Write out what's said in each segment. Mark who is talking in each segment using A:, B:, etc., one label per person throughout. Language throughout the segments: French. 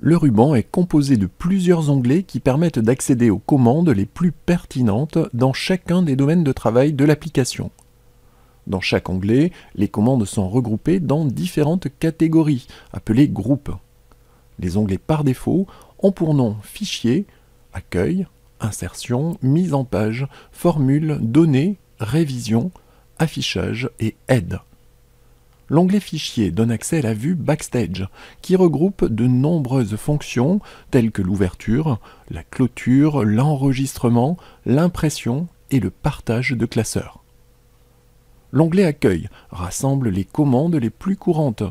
A: Le ruban est composé de plusieurs onglets qui permettent d'accéder aux commandes les plus pertinentes dans chacun des domaines de travail de l'application. Dans chaque onglet, les commandes sont regroupées dans différentes catégories, appelées groupes. Les onglets par défaut ont pour nom Fichier, Accueil, Insertion, Mise en page, Formule, Données, Révision, Affichage et Aide. L'onglet Fichier donne accès à la vue Backstage, qui regroupe de nombreuses fonctions telles que l'ouverture, la clôture, l'enregistrement, l'impression et le partage de classeurs. L'onglet Accueil rassemble les commandes les plus courantes.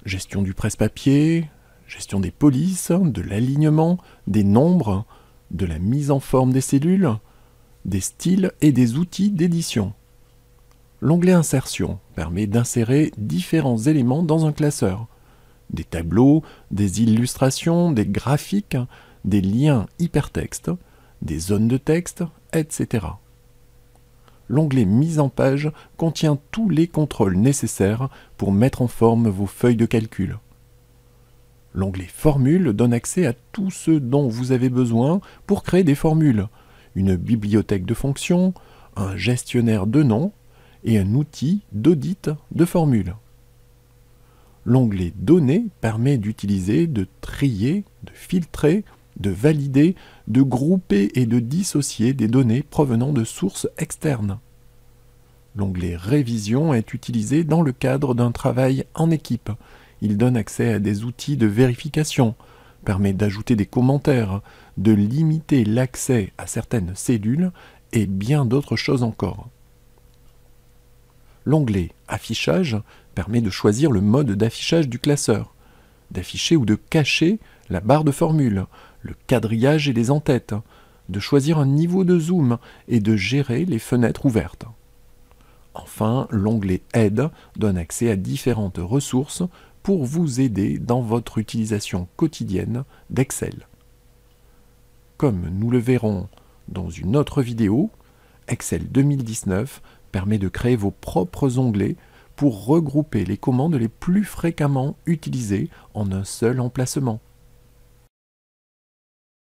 A: Gestion du presse-papier, gestion des polices, de l'alignement, des nombres, de la mise en forme des cellules, des styles et des outils d'édition. L'onglet Insertion permet d'insérer différents éléments dans un classeur. Des tableaux, des illustrations, des graphiques, des liens hypertextes, des zones de texte, etc. L'onglet Mise en page contient tous les contrôles nécessaires pour mettre en forme vos feuilles de calcul. L'onglet Formule donne accès à tout ce dont vous avez besoin pour créer des formules, une bibliothèque de fonctions, un gestionnaire de noms et un outil d'audit de formules. L'onglet Données permet d'utiliser, de trier, de filtrer, de valider, de grouper et de dissocier des données provenant de sources externes. L'onglet Révision est utilisé dans le cadre d'un travail en équipe. Il donne accès à des outils de vérification, permet d'ajouter des commentaires, de limiter l'accès à certaines cellules et bien d'autres choses encore. L'onglet Affichage permet de choisir le mode d'affichage du classeur, d'afficher ou de cacher la barre de formule, le quadrillage et les en-têtes, de choisir un niveau de zoom et de gérer les fenêtres ouvertes. Enfin, l'onglet Aide donne accès à différentes ressources pour vous aider dans votre utilisation quotidienne d'Excel. Comme nous le verrons dans une autre vidéo, Excel 2019 permet de créer vos propres onglets pour regrouper les commandes les plus fréquemment utilisées en un seul emplacement.